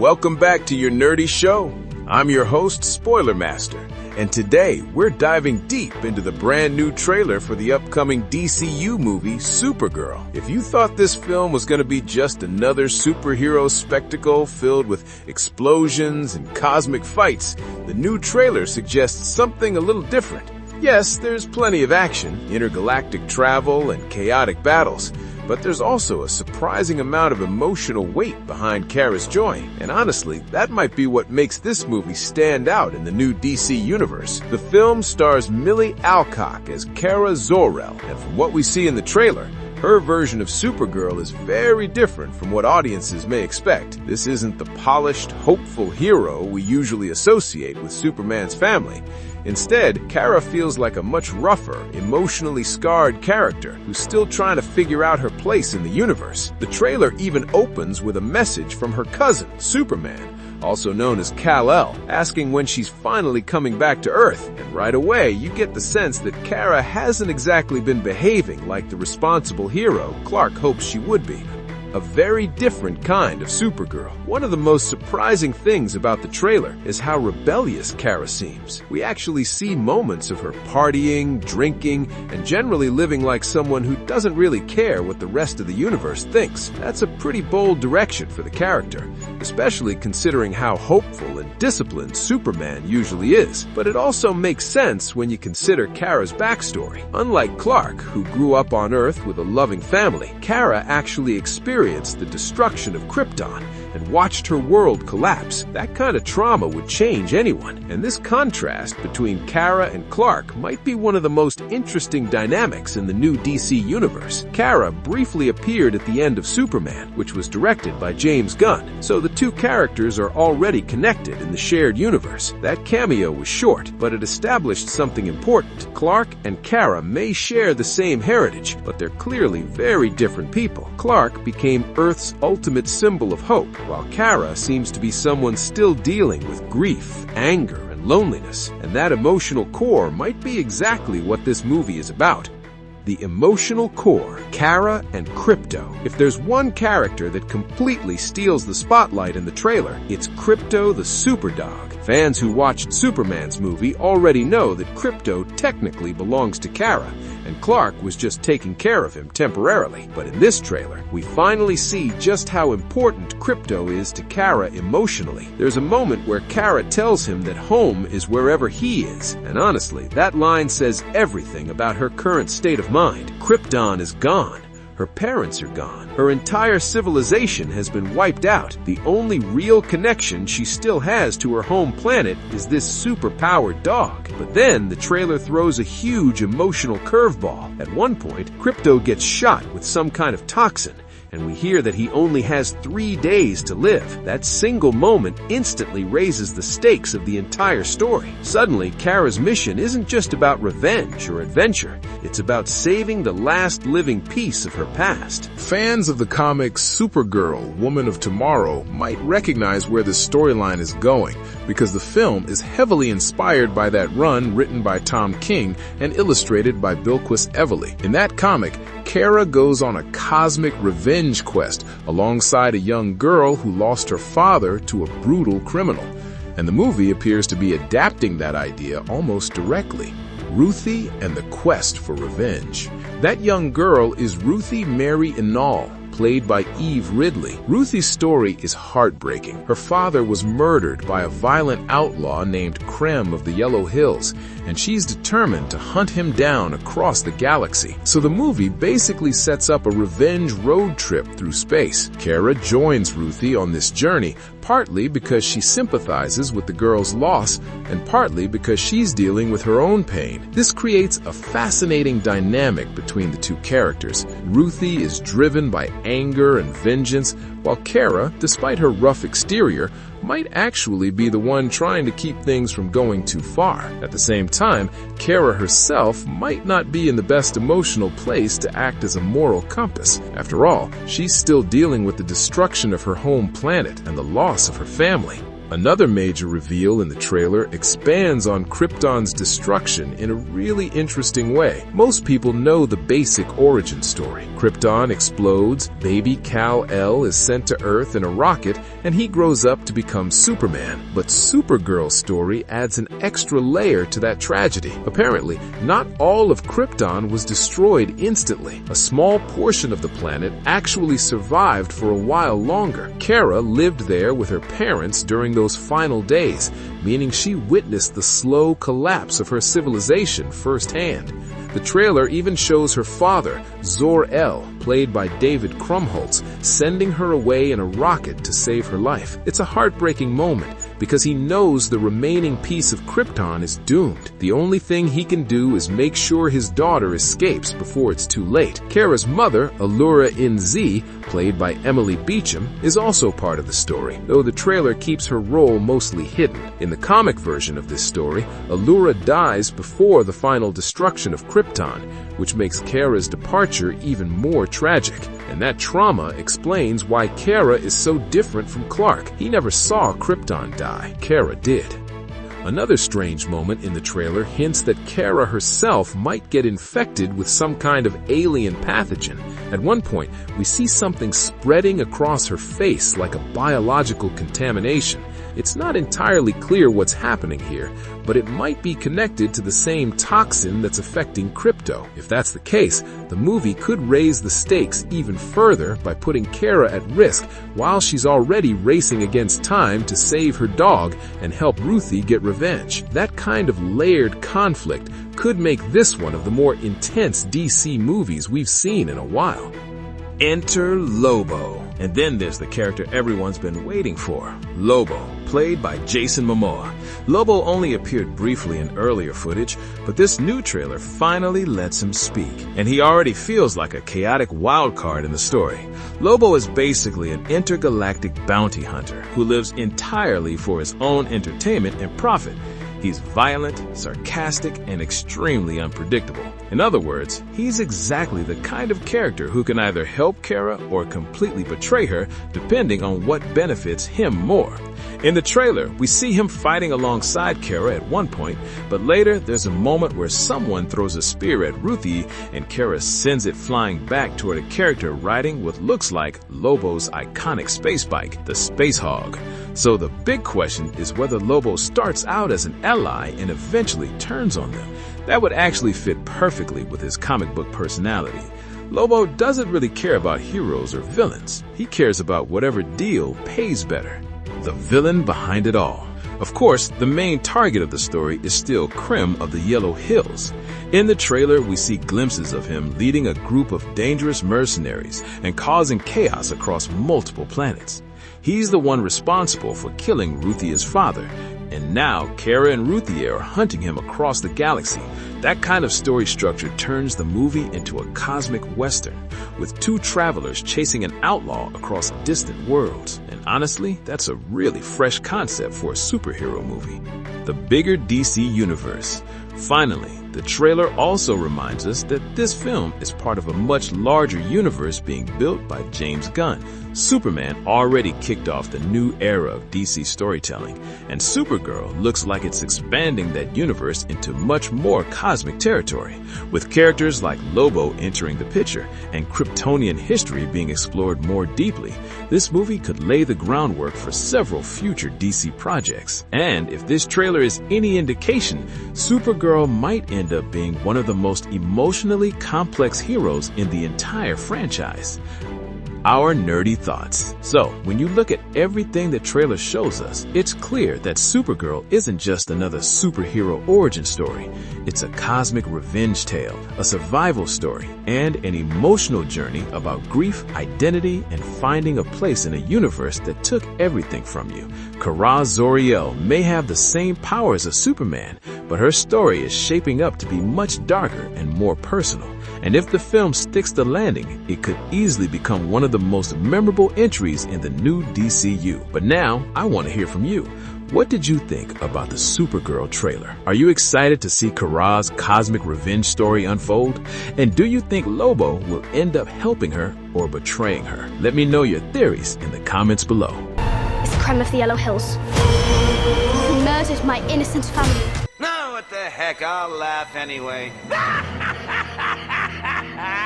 Welcome back to your nerdy show. I'm your host, Spoiler Master, and today we're diving deep into the brand new trailer for the upcoming DCU movie, Supergirl. If you thought this film was going to be just another superhero spectacle filled with explosions and cosmic fights, the new trailer suggests something a little different. Yes, there's plenty of action, intergalactic travel, and chaotic battles, but there's also a surprising amount of emotional weight behind Kara's joy. And honestly, that might be what makes this movie stand out in the new DC universe. The film stars Milly Alcock as Kara Zor-El, and from what we see in the trailer, her version of Supergirl is very different from what audiences may expect. This isn't the polished, hopeful hero we usually associate with Superman's family. Instead, Kara feels like a much rougher, emotionally scarred character who's still trying to figure out her place in the universe. The trailer even opens with a message from her cousin, Superman, also known as Kal-El, asking when she's finally coming back to Earth. And right away, you get the sense that Kara hasn't exactly been behaving like the responsible hero Clark hopes she would be. A very different kind of Supergirl. One of the most surprising things about the trailer is how rebellious Kara seems. We actually see moments of her partying, drinking, and generally living like someone who doesn't really care what the rest of the universe thinks. That's a pretty bold direction for the character, especially considering how hopeful and disciplined Superman usually is. But it also makes sense when you consider Kara's backstory. Unlike Clark, who grew up on Earth with a loving family, Kara actually experienced the destruction of Krypton and watched her world collapse. That kind of trauma would change anyone, and this contrast between Kara and Clark might be one of the most interesting dynamics in the new DC universe. Kara briefly appeared at the end of Superman, which was directed by James Gunn, so the two characters are already connected in the shared universe. That cameo was short, but it established something important. Clark and Kara may share the same heritage, but they're clearly very different people. Clark became Earth's ultimate symbol of hope, while Kara seems to be someone still dealing with grief, anger, and loneliness. And that emotional core might be exactly what this movie is about. The emotional core, Kara and Krypto. If there's one character that completely steals the spotlight in the trailer, it's Krypto the Superdog. Fans who watched Superman's movie already know that Krypto technically belongs to Kara, and Clark was just taking care of him temporarily. But in this trailer, we finally see just how important Krypto is to Kara emotionally. There's a moment where Kara tells him that home is wherever he is, and honestly, that line says everything about her current state of mind. Krypton is gone. Her parents are gone. Her entire civilization has been wiped out. The only real connection she still has to her home planet is this super-powered dog. But then the trailer throws a huge emotional curveball. At one point, Krypto gets shot with some kind of toxin, and we hear that he only has 3 days to live. That single moment instantly raises the stakes of the entire story. Suddenly, Kara's mission isn't just about revenge or adventure. It's about saving the last living piece of her past. Fans of the comics Supergirl, Woman of Tomorrow might recognize where the storyline is going, because the film is heavily inspired by that run written by Tom King and illustrated by Bilquis Evely. In that comic, Kara goes on a cosmic revenge quest alongside a young girl who lost her father to a brutal criminal. And the movie appears to be adapting that idea almost directly. Ruthie and the Quest for Revenge. That young girl is Ruthie Mary Inall, played by Eve Ridley. Ruthie's story is heartbreaking. Her father was murdered by a violent outlaw named Krem of the Yellow Hills, and she's determined to hunt him down across the galaxy. So the movie basically sets up a revenge road trip through space. Kara joins Ruthie on this journey, partly because she sympathizes with the girl's loss, and partly because she's dealing with her own pain. This creates a fascinating dynamic between the two characters. Ruthie is driven by anger and vengeance, while Kara, despite her rough exterior, might actually be the one trying to keep things from going too far. At the same time, Kara herself might not be in the best emotional place to act as a moral compass. After all, she's still dealing with the destruction of her home planet and the loss of her family. Another major reveal in the trailer expands on Krypton's destruction in a really interesting way. Most people know the basic origin story. Krypton explodes, baby Kal-El is sent to Earth in a rocket, and he grows up to become Superman. But Supergirl's story adds an extra layer to that tragedy. Apparently, not all of Krypton was destroyed instantly. A small portion of the planet actually survived for a while longer. Kara lived there with her parents during those final days, meaning she witnessed the slow collapse of her civilization firsthand. The trailer even shows her father, Zor-El, played by David Krumholtz, sending her away in a rocket to save her life. It's a heartbreaking moment because he knows the remaining piece of Krypton is doomed. The only thing he can do is make sure his daughter escapes before it's too late. Kara's mother, Allura In-Z, played by Emily Beecham, is also part of the story, though the trailer keeps her role mostly hidden. In the comic version of this story, Allura dies before the final destruction of Krypton, which makes Kara's departure even more tragic. And that trauma explains why Kara is so different from Clark. He never saw Krypton die. Kara did. Another strange moment in the trailer hints that Kara herself might get infected with some kind of alien pathogen. At one point, we see something spreading across her face like a biological contamination. It's not entirely clear what's happening here, but it might be connected to the same toxin that's affecting Krypto. If that's the case, the movie could raise the stakes even further by putting Kara at risk while she's already racing against time to save her dog and help Ruthie get revenge. That kind of layered conflict could make this one of the more intense DC movies we've seen in a while. Enter Lobo. And then there's the character everyone's been waiting for, Lobo, played by Jason Momoa. Lobo only appeared briefly in earlier footage, but this new trailer finally lets him speak. And he already feels like a chaotic wild card in the story. Lobo is basically an intergalactic bounty hunter who lives entirely for his own entertainment and profit. He's violent, sarcastic, and extremely unpredictable. In other words, he's exactly the kind of character who can either help Kara or completely betray her, depending on what benefits him more. In the trailer, we see him fighting alongside Kara at one point, but later there's a moment where someone throws a spear at Ruthie and Kara sends it flying back toward a character riding what looks like Lobo's iconic space bike, the Space Hog. So the big question is whether Lobo starts out as an ally and eventually turns on them. That would actually fit perfectly with his comic book personality. Lobo doesn't really care about heroes or villains. He cares about whatever deal pays better. The villain behind it all. Of course, the main target of the story is still Krim of the Yellow Hills. In the trailer, we see glimpses of him leading a group of dangerous mercenaries and causing chaos across multiple planets. He's the one responsible for killing Ruthia's father, and now Kara and Ruthia are hunting him across the galaxy. That kind of story structure turns the movie into a cosmic western, with two travelers chasing an outlaw across distant worlds. And honestly, that's a really fresh concept for a superhero movie. The bigger DC universe. Finally, the trailer also reminds us that this film is part of a much larger universe being built by James Gunn. Superman already kicked off the new era of DC storytelling, and Supergirl looks like it's expanding that universe into much more cosmic territory, with characters like Lobo entering the picture and Kryptonian history being explored more deeply. This movie could lay the groundwork for several future DC projects. And if this trailer is any indication, Supergirl might end up being one of the most emotionally complex heroes in the entire franchise. Our nerdy thoughts. So, when you look at everything the trailer shows us, it's clear that Supergirl isn't just another superhero origin story. It's a cosmic revenge tale, a survival story, and an emotional journey about grief, identity, and finding a place in a universe that took everything from you. Kara Zor-El may have the same powers as Superman, but her story is shaping up to be much darker and more personal. And if the film sticks the landing, it could easily become one of the most memorable entries in the new DCU. But now, I want to hear from you. What did you think about the Supergirl trailer? Are you excited to see Kara's cosmic revenge story unfold? And do you think Lobo will end up helping her or betraying her? Let me know your theories in the comments below. It's Krim of the Yellow Hills, who murdered my innocent family. No, what the heck, I'll laugh anyway.